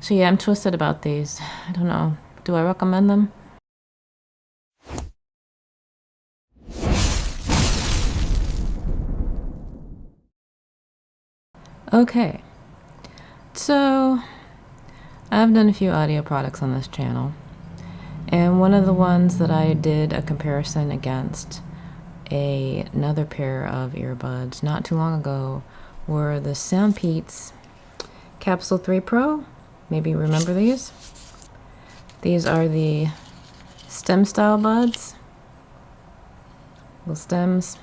So yeah, I'm twisted about these. I don't know. Do I recommend them? Okay. So I've done a few audio products on this channel. And one of the ones that I did a comparison against another pair of earbuds not too long ago were the SoundPeats Capsule 3 Pro. Maybe you remember these. These are the stem style buds, little stems.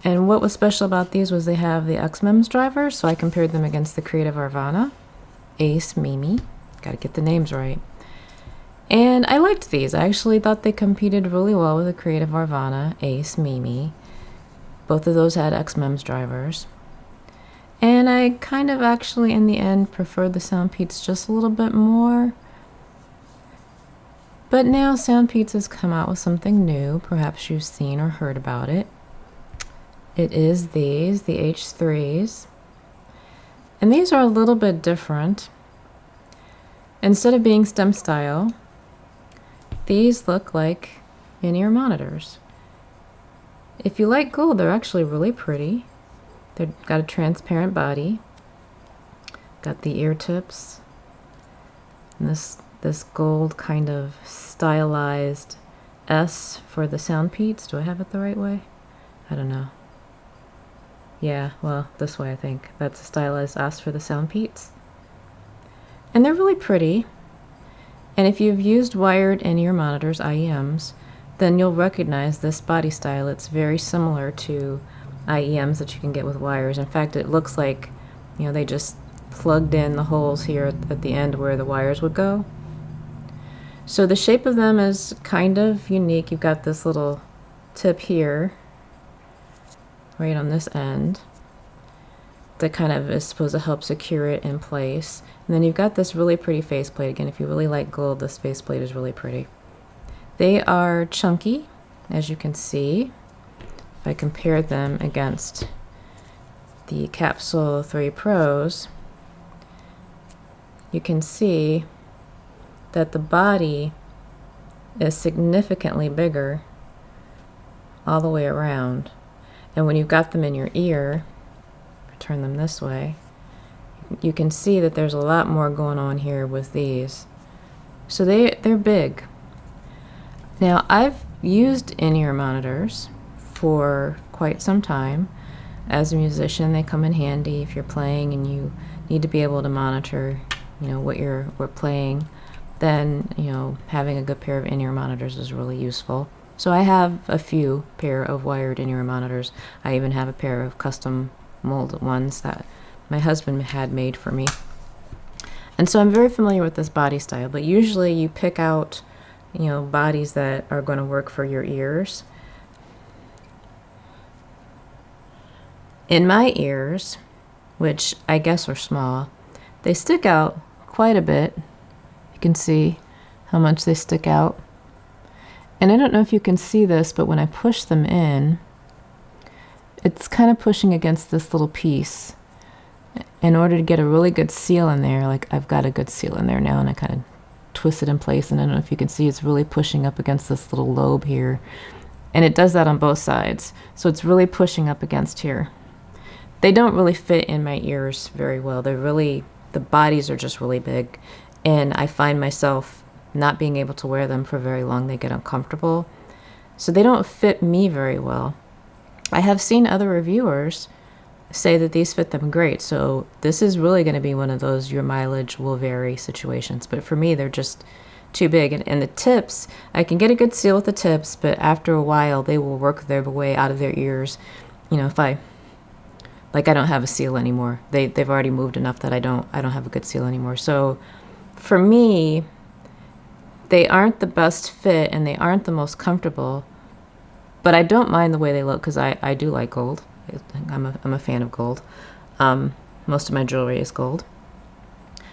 And what was special about these was they have the IEMs driver, so I compared them against the Creative Arvana, Ace, Mimi. Gotta get the names right. And I liked these. I actually thought they competed really well with the Creative Arvana, Ace, Mimi. Both of those had IEMs drivers. And I kind of actually, in the end, preferred the SoundPeats just a little bit more. But now SoundPeats has come out with something new. Perhaps you've seen or heard about it. It is these, the H3s. And these are a little bit different. Instead of being stem style, these look like in-ear monitors. If you like gold, they're actually really pretty. They've got a transparent body. Got the ear tips. And this gold kind of stylized S for the SoundPeats. Do I have it the right way? I don't know. Yeah, well, this way I think. That's a stylized S for the SoundPeats. And they're really pretty. And if you've used wired in-ear monitors, IEMs, then you'll recognize this body style. It's very similar to IEMs that you can get with wires. In fact, it looks like, you know, they just plugged in the holes here at the end where the wires would go. So the shape of them is kind of unique. You've got this little tip here, right on this end, that kind of is supposed to help secure it in place. And then you've got this really pretty faceplate. Again, if you really like gold, this faceplate is really pretty. They are chunky, as you can see. If I compare them against the Capsule 3 Pros, you can see that the body is significantly bigger all the way around. And when you've got them in your ear, turn them this way, you can see that there's a lot more going on here with these. So they're big. Now, I've used in-ear monitors for quite some time. As a musician, they come in handy if you're playing and you need to be able to monitor, you know, what you're playing. Then, you know, having a good pair of in-ear monitors is really useful. So I have a few pair of wired in-ear monitors. I even have a pair of custom molded ones that my husband had made for me. And so I'm very familiar with this body style, but usually you pick out, you know, bodies that are going to work for your ears. In my ears, which I guess are small, they stick out quite a bit. You can see how much they stick out. And I don't know if you can see this, but when I push them in, it's kind of pushing against this little piece. In order to get a really good seal in there, like I've got a good seal in there now, and I kind of twist it in place, and I don't know if you can see, it's really pushing up against this little lobe here. And it does that on both sides. So it's really pushing up against here. They don't really fit in my ears very well. The bodies are just really big. And I find myself not being able to wear them for very long. They get uncomfortable. So they don't fit me very well. I have seen other reviewers say that these fit them great. So this is really going to be one of those your mileage will vary situations. But for me, they're just too big. And the tips, I can get a good seal with the tips, but after a while, they will work their way out of their ears. You know, if I don't have a seal anymore. They've already moved enough that I don't have a good seal anymore. So for me, they aren't the best fit and they aren't the most comfortable, but I don't mind the way they look because I do like gold. I'm a fan of gold. Most of my jewelry is gold.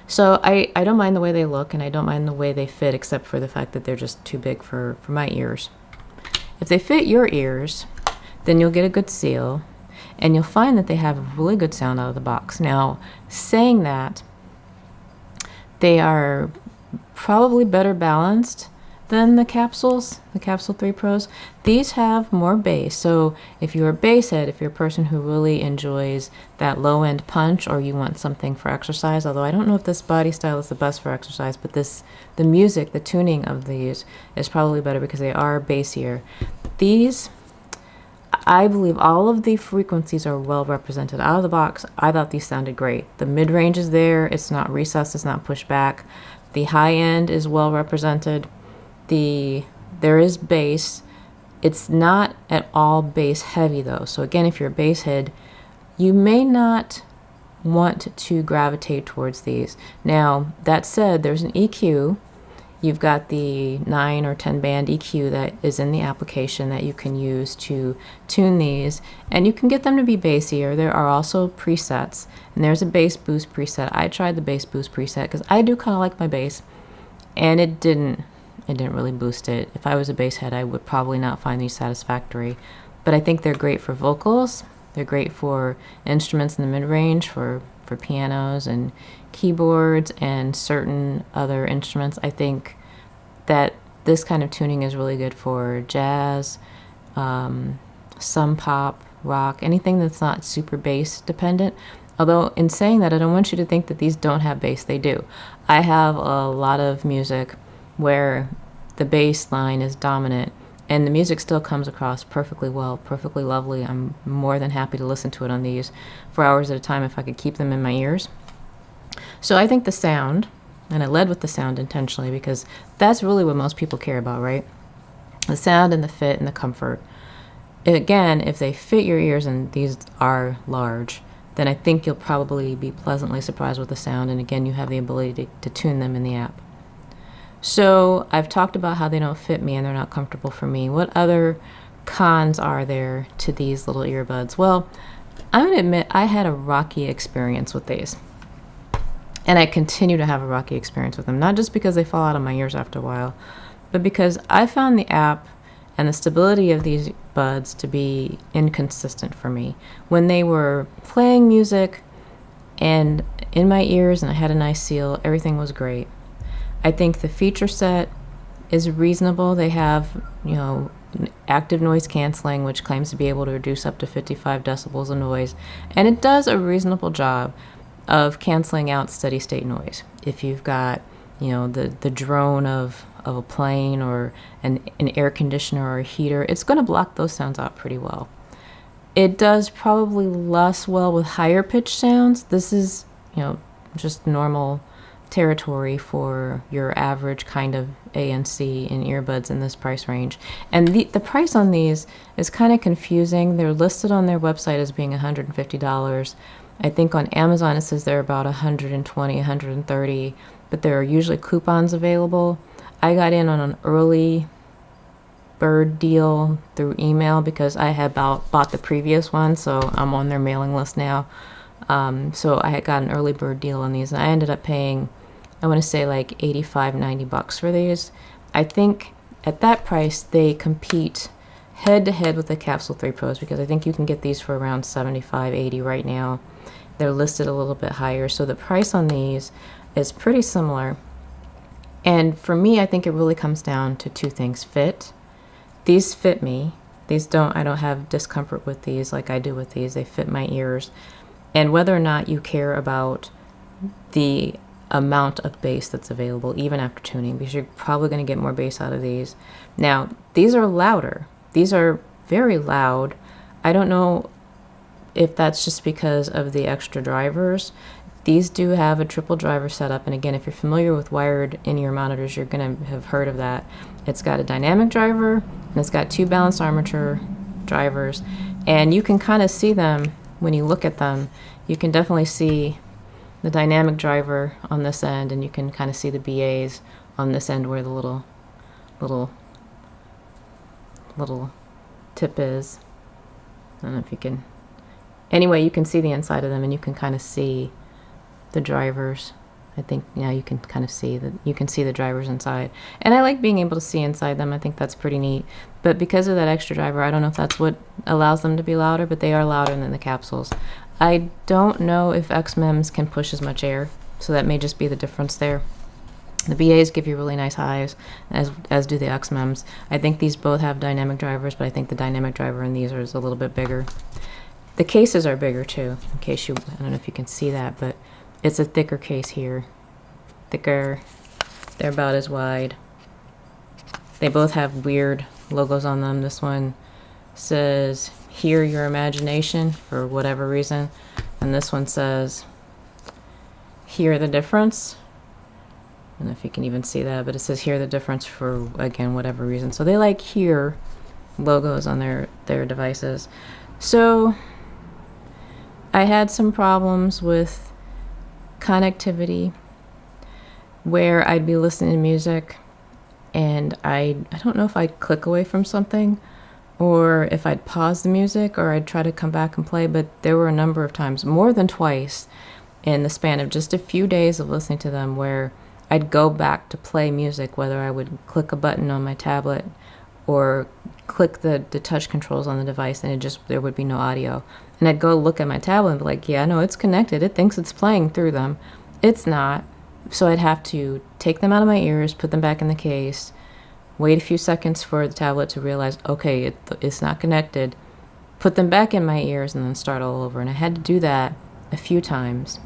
So I don't mind the way they look and I don't mind the way they fit, except for the fact that they're just too big for my ears. If they fit your ears, then you'll get a good seal and you'll find that they have a really good sound out of the box. Now, saying that, They are probably better balanced than the capsules, the Capsule 3 Pros. These have more bass, so if you're a bass head, if you're a person who really enjoys that low-end punch, or you want something for exercise, although I don't know if this body style is the best for exercise, but the music, the tuning of these is probably better because they are bassier. These, I believe all of the frequencies are well represented. Out of the box, I thought these sounded great. The mid-range is there, it's not recessed, it's not pushed back. The high end is well represented. There is bass. It's not at all bass heavy though. So again, if you're a bass head, you may not want to gravitate towards these. Now, that said, there's an EQ. You've got the 9 or 10 band EQ that is in the application that you can use to tune these, and you can get them to be bassier. There are also presets, and there's a bass boost preset. I tried the bass boost preset because I do kind of like my bass, and it didn't really boost it. If I was a bass head, I would probably not find these satisfactory, but I think they're great for vocals. They're great for instruments in the mid-range, for pianos and keyboards and certain other instruments. I think that this kind of tuning is really good for jazz, some pop, rock, anything that's not super bass dependent. Although in saying that, I don't want you to think that these don't have bass. They do. I have a lot of music where the bass line is dominant and the music still comes across perfectly well, perfectly lovely. I'm more than happy to listen to it on these for hours at a time if I could keep them in my ears. So I think the sound, and I led with the sound intentionally because that's really what most people care about, right? The sound and the fit and the comfort. Again, if they fit your ears, and these are large, then I think you'll probably be pleasantly surprised with the sound. And again, you have the ability to tune them in the app. So I've talked about how they don't fit me and they're not comfortable for me. What other cons are there to these little earbuds? Well, I'm going to admit I had a rocky experience with these. And I continue to have a rocky experience with them, not just because they fall out of my ears after a while, but because I found the app and the stability of these buds to be inconsistent for me. When they were playing music and in my ears and I had a nice seal, everything was great. I think the feature set is reasonable. They have, active noise canceling, which claims to be able to reduce up to 55 decibels of noise, and it does a reasonable job of canceling out steady state noise. If you've got, the drone of a plane or an air conditioner or a heater, it's going to block those sounds out pretty well. It does probably less well with higher pitched sounds. This is, just normal territory for your average kind of ANC in earbuds in this price range. And the price on these is kind of confusing. They're listed on their website as being $150. I think on Amazon it says they're about $120, $130, but there are usually coupons available. I got in on an early bird deal through email because I had bought the previous one, so I'm on their mailing list now. So I had got an early bird deal on these, and I ended up paying, I want to say like $85, $90 for these. I think at that price they compete head to head with the Capsule 3 Pros because I think you can get these for around $75, $80 right now. They're listed a little bit higher, so the price on these is pretty similar. And for me, I think it really comes down to two things. Fit. These fit me. I don't have discomfort with these like I do with these. They fit my ears. And whether or not you care about the amount of bass that's available even after tuning, because you're probably going to get more bass out of these. Now, these are louder. These are very loud. I don't know if that's just because of the extra drivers. These do have a triple driver setup, and again, if you're familiar with wired in-ear monitors, you're going to have heard of that. It's got a dynamic driver, and it's got two balanced armature drivers, and you can kind of see them when you look at them. You can definitely see the dynamic driver on this end, and you can kind of see the BAs on this end where the little tip is. I don't know if you can. Anyway, you can see the inside of them, and you can kind of see the drivers. I think now you can kind of see that you can see the drivers inside, and I like being able to see inside them. I think that's pretty neat. But because of that extra driver, I don't know if that's what allows them to be louder, but they are louder than the capsules. I don't know if XMEMS can push as much air So that may just be the difference there. The BAs give you really nice highs, as do the XMEMs. I think these both have dynamic drivers, but I think the dynamic driver in these is a little bit bigger. The cases are bigger too, in case I don't know if you can see that, but it's a thicker case here. Thicker. They're about as wide. They both have weird logos on them. This one says, "Hear your imagination," for whatever reason. And this one says, "Hear the difference." I don't know if you can even see that, but it says "Hear the difference" for, again, whatever reason. So they like "hear" logos on their devices. So I had some problems with connectivity where I'd be listening to music and I don't know if I'd click away from something or if I'd pause the music or I'd try to come back and play, but there were a number of times, more than twice, in the span of just a few days of listening to them where I'd go back to play music, whether I would click a button on my tablet or click the touch controls on the device, and there would be no audio. And I'd go look at my tablet and be like, yeah, no, it's connected. It thinks it's playing through them. It's not. So I'd have to take them out of my ears, put them back in the case, wait a few seconds for the tablet to realize, okay, it's not connected, put them back in my ears, and then start all over. And I had to do that a few times.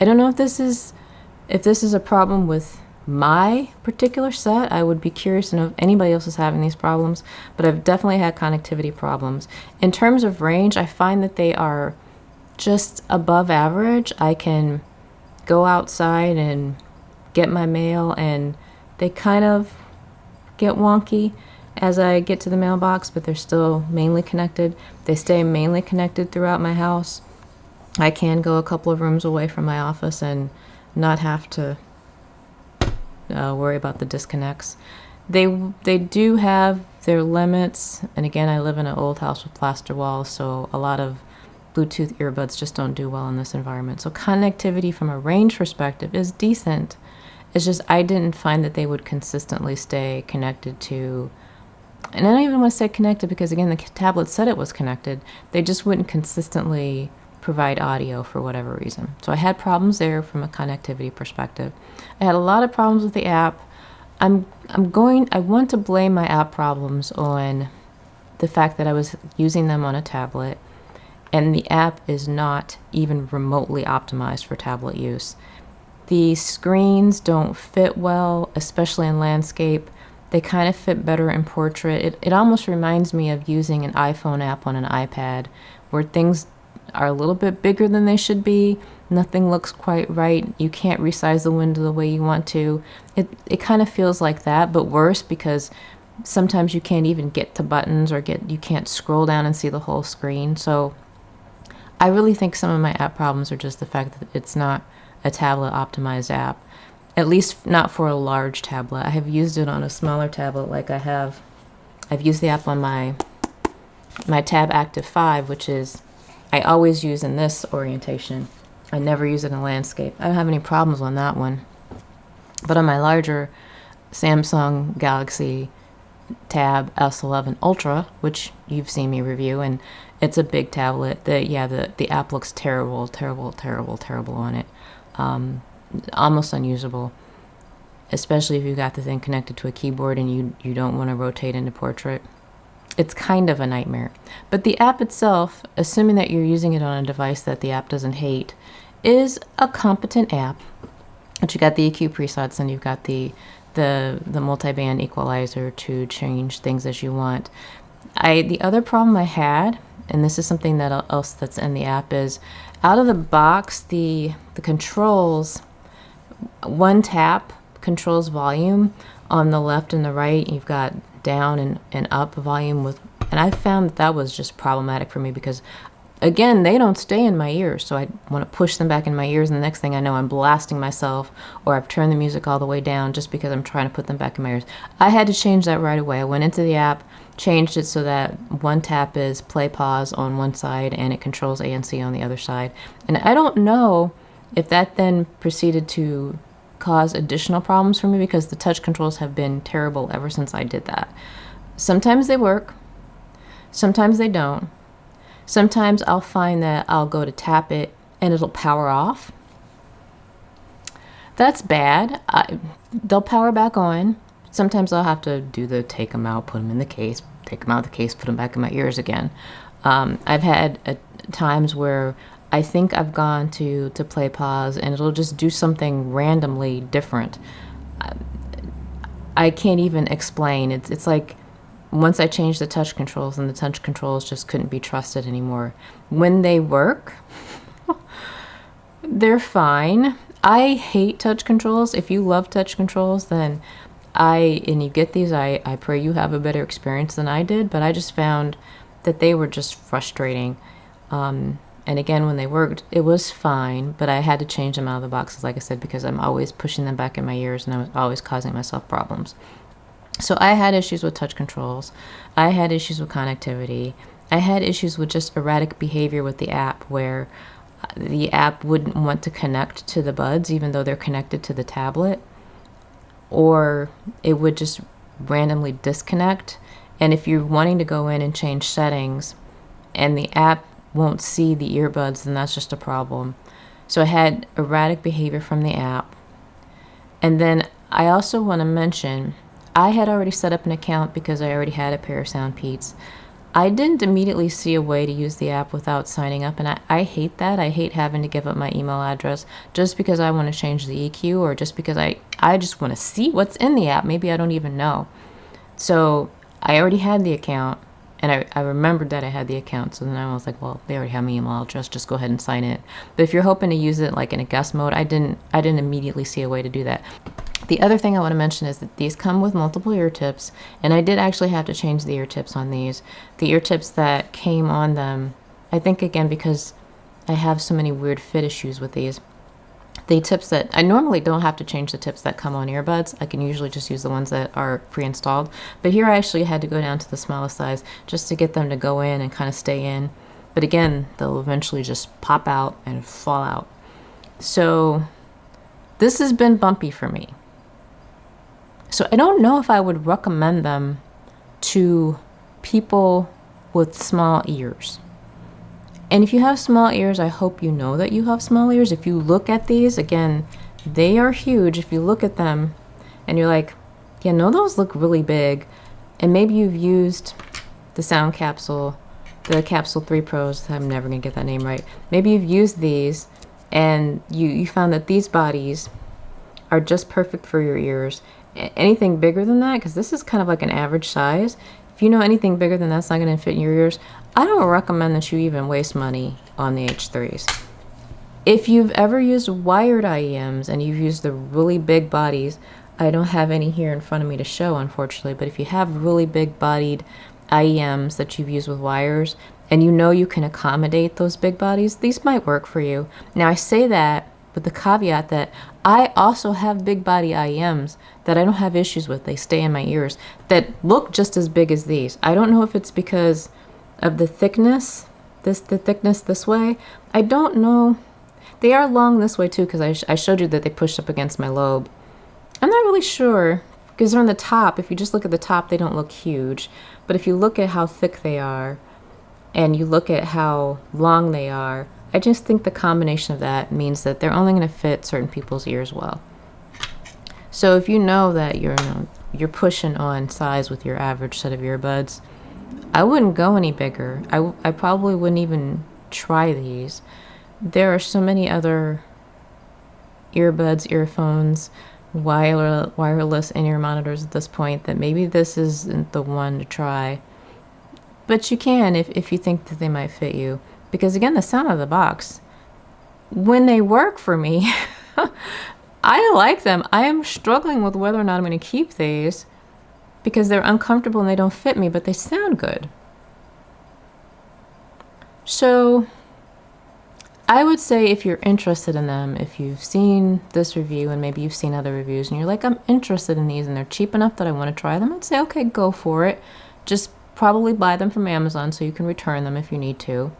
I don't know if this is a problem with my particular set. I would be curious to know if anybody else is having these problems, but I've definitely had connectivity problems. In terms of range, I find that they are just above average. I can go outside and get my mail, and they kind of get wonky as I get to the mailbox, but they're still mainly connected. They stay mainly connected throughout my house. I can go a couple of rooms away from my office and not have to worry about the disconnects. They do have their limits, and again, I live in an old house with plaster walls, so a lot of Bluetooth earbuds just don't do well in this environment. So connectivity from a range perspective is decent. It's just I didn't find that they would consistently stay connected to, and I don't even want to say connected because, again, the tablet said it was connected. They just wouldn't consistently provide audio for whatever reason. So I had problems there from a connectivity perspective. I had a lot of problems with the app. I want to blame my app problems on the fact that I was using them on a tablet, and the app is not even remotely optimized for tablet use. The screens don't fit well, especially in landscape. They kind of fit better in portrait. It almost reminds me of using an iPhone app on an iPad, where things are a little bit bigger than they should be. Nothing looks quite right. You can't resize the window the way you want to. It kind of feels like that, but worse, because sometimes you can't even get to buttons, or you can't scroll down and see the whole screen. So I really think some of my app problems are just the fact that it's not a tablet optimized app, at least not for a large tablet. I have used it on a smaller tablet, like I've used the app on my Tab Active 5, which is I always use in this orientation. I never use it in landscape. I don't have any problems on that one. But on my larger Samsung Galaxy Tab S11 Ultra, which you've seen me review, and it's a big tablet, the app looks terrible on it. Almost unusable, especially if you've got the thing connected to a keyboard and you don't want to rotate into portrait. It's kind of a nightmare. But the app itself, assuming that you're using it on a device that the app doesn't hate, is a competent app. But you got the EQ presets, and you've got the multi-band equalizer to change things as you want. The other problem I had, and this is something else that's in the app, is out of the box, the controls, one tap controls volume on the left and the right. You've got down and up volume and I found that was just problematic for me because, again, they don't stay in my ears, so I want to push them back in my ears, and the next thing I know, I'm blasting myself, or I've turned the music all the way down just because I'm trying to put them back in my ears. I had to change that right away. I went into the app, changed it so that one tap is play pause on one side and it controls ANC on the other side. And I don't know if that then proceeded to cause additional problems for me, because the touch controls have been terrible ever since I did that. Sometimes they work, sometimes they don't. Sometimes I'll find that I'll go to tap it and it'll power off. That's bad. They'll power back on. Sometimes I'll have to do the take them out, put them in the case, take them out of the case, put them back in my ears again. I've had times where I think I've gone to play pause and it'll just do something randomly different. I can't even explain. It's like once I changed the touch controls, and the touch controls just couldn't be trusted anymore. When they work, they're fine. I hate touch controls. If you love touch controls, then and you get these, I pray you have a better experience than I did, but I just found that they were just frustrating. And again, when they worked, it was fine, but I had to change them out of the boxes, like I said, because I'm always pushing them back in my ears and I was always causing myself problems. So I had issues with touch controls. I had issues with connectivity. I had issues with just erratic behavior with the app, where the app wouldn't want to connect to the buds even though they're connected to the tablet, or it would just randomly disconnect. And if you're wanting to go in and change settings and the app won't see the earbuds, then that's just a problem. So I had erratic behavior from the app. And then I also want to mention, I had already set up an account because I already had a pair of SoundPeats. I didn't immediately see a way to use the app without signing up, and I hate that. I hate having to give up my email address just because I want to change the EQ, or just because I just want to see what's in the app. Maybe I don't even know. So I already had the account, and I remembered that I had the account, so then I was like, well, they already have my email address, just go ahead and sign it. But if you're hoping to use it like in a guest mode, I didn't immediately see a way to do that. The other thing I want to mention is that these come with multiple ear tips, and I did actually have to change the ear tips on these. The ear tips that came on them, I think again because I have so many weird fit issues with these, the tips that I normally don't have to change the tips that come on earbuds. I can usually just use the ones that are pre-installed. But here I actually had to go down to the smallest size just to get them to go in and kind of stay in. But again, they'll eventually just pop out and fall out. So this has been bumpy for me. So I don't know if I would recommend them to people with small ears. And if you have small ears, I hope you know that you have small ears. If you look at these, again, they are huge. If you look at them and you're like, yeah, no, those look really big. And maybe you've used the Sound Capsule, the Capsule 3 Pros. I'm never going to get that name right. Maybe you've used these and you found that these bodies are just perfect for your ears. Anything bigger than that, because this is kind of like an average size. If you know anything bigger than that's not going to fit in your ears, I don't recommend that you even waste money on the H3s. If you've ever used wired IEMs and you've used the really big bodies, I don't have any here in front of me to show, unfortunately, but if you have really big bodied IEMs that you've used with wires and you know you can accommodate those big bodies, these might work for you. Now I say that with the caveat that I also have big body IEMs that I don't have issues with. They stay in my ears that look just as big as these. I don't know if it's because of the thickness, the thickness this way. I don't know. They are long this way too, because I showed you that they pushed up against my lobe. I'm not really sure, because they're on the top. If you just look at the top, they don't look huge. But if you look at how thick they are, and you look at how long they are, I just think the combination of that means that they're only going to fit certain people's ears well. So if you know that you're pushing on size with your average set of earbuds, I wouldn't go any bigger. I probably wouldn't even try these. There are so many other earbuds, earphones, wireless in-ear monitors at this point that maybe this isn't the one to try. But you can if you think that they might fit you. Because again, the sound of the box, when they work for me, I like them. I am struggling with whether or not I'm going to keep these because they're uncomfortable and they don't fit me, but they sound good. So I would say if you're interested in them, if you've seen this review and maybe you've seen other reviews and you're like, I'm interested in these and they're cheap enough that I want to try them, I'd say, okay, go for it. Just probably buy them from Amazon so you can return them if you need to.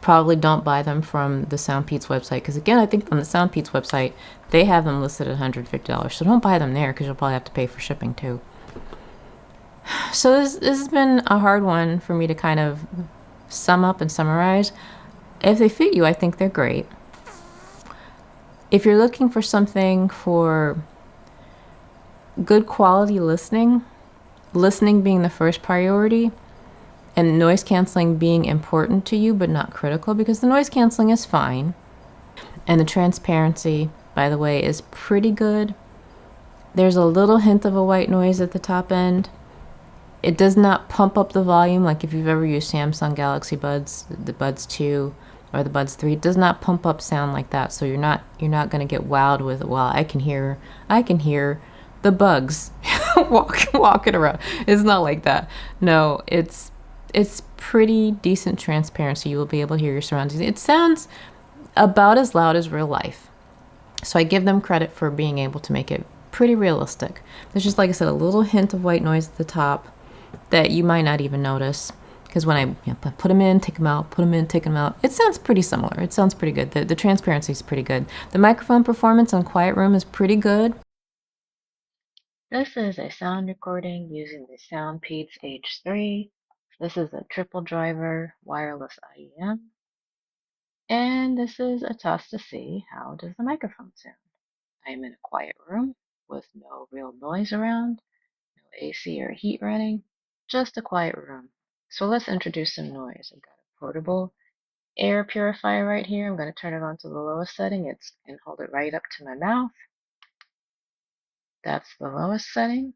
Probably don't buy them from the SoundPeats website, because again, I think on the SoundPeats website, they have them listed at $150. So don't buy them there, because you'll probably have to pay for shipping too. So this has been a hard one for me to kind of sum up and summarize. If they fit you, I think they're great. If you're looking for something for good quality listening, listening being the first priority, and noise canceling being important to you but not critical, because the noise canceling is fine. And the transparency, by the way, is pretty good. There's a little hint of a white noise at the top end. It does not pump up the volume like if you've ever used Samsung Galaxy Buds, the Buds 2 or the Buds 3. It does not pump up sound like that. So you're not going to get wowed with, well, I can hear the bugs walking around. It's not like that. No, it's pretty decent transparency. You will be able to hear your surroundings. It sounds about as loud as real life. So I give them credit for being able to make it pretty realistic. There's just, like I said, a little hint of white noise at the top that you might not even notice, because when I put them in, take them out, put them in, take them out, it sounds pretty similar. It sounds pretty good. The transparency is pretty good. The microphone performance on Quiet Room is pretty good. This is a sound recording using the SoundPeats H3. This is a triple driver wireless IEM. And this is a test to see how does the microphone sound. I am in a quiet room with no real noise around, no AC or heat running, just a quiet room. So let's introduce some noise. I've got a portable air purifier right here. I'm going to turn it on to the lowest setting and hold it right up to my mouth. That's the lowest setting.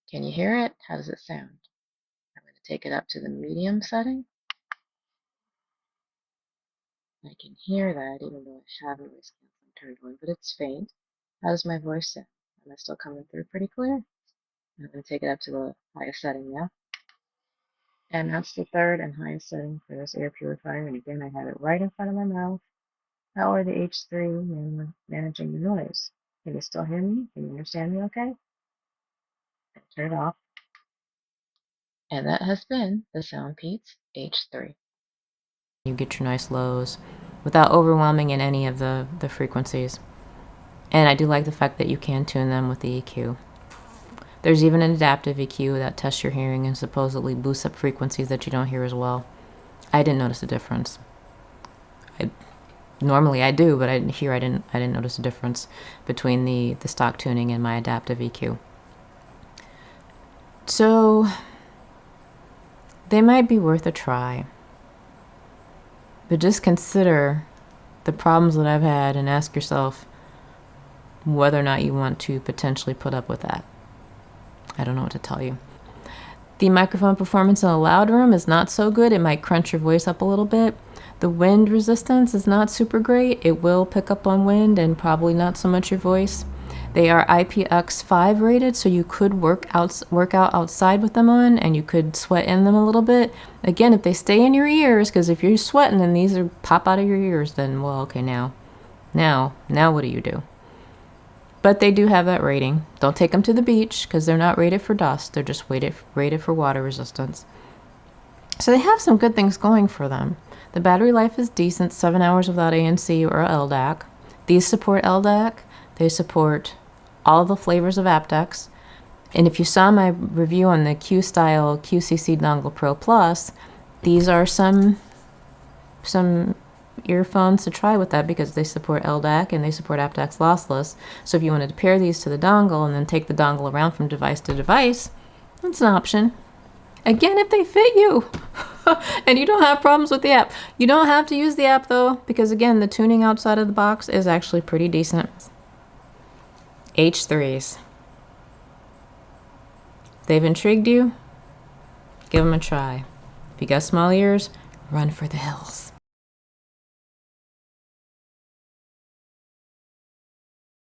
Can you hear it? How does it sound? I'm going to take it up to the medium setting. I can hear that even though I have noise canceling turned on, but it's faint. How does my voice sound? Am I still coming through pretty clear? I'm going to take it up to the highest setting now. And that's the third and highest setting for this air purifier. And again, I have it right in front of my mouth. How are the H3 managing the noise? Can you still hear me? Can you understand me okay? Turn it off. And that has been the SoundPeats H3. You get your nice lows without overwhelming in any of the frequencies. And I do like the fact that you can tune them with the EQ. There's even an adaptive EQ that tests your hearing and supposedly boosts up frequencies that you don't hear as well. I didn't notice a difference. Normally I do, but I didn't notice a difference between the stock tuning and my adaptive EQ. So they might be worth a try. But just consider the problems that I've had and ask yourself whether or not you want to potentially put up with that. I don't know what to tell you. The microphone performance in a loud room is not so good. It might crunch your voice up a little bit. The wind resistance is not super great. It will pick up on wind and probably not so much your voice. They are IPX5 rated, so you could work out outside with them on, and you could sweat in them a little bit. Again, if they stay in your ears, because if you're sweating and these are pop out of your ears, then, well, okay, now what do you do? But they do have that rating. Don't take them to the beach, because they're not rated for dust. They're just rated for water resistance. So they have some good things going for them. The battery life is decent, 7 hours without ANC or LDAC. These support LDAC. They support all the flavors of aptX. And if you saw my review on the Q-Style QCC Dongle Pro Plus, these are some earphones to try with that, because they support LDAC and they support aptX lossless. So if you wanted to pair these to the dongle and then take the dongle around from device to device, that's an option. Again, if they fit you and you don't have problems with the app. You don't have to use the app though, because again, the tuning outside of the box is actually pretty decent. H3s. If they've intrigued you, give them a try. If you got small ears, run for the hills.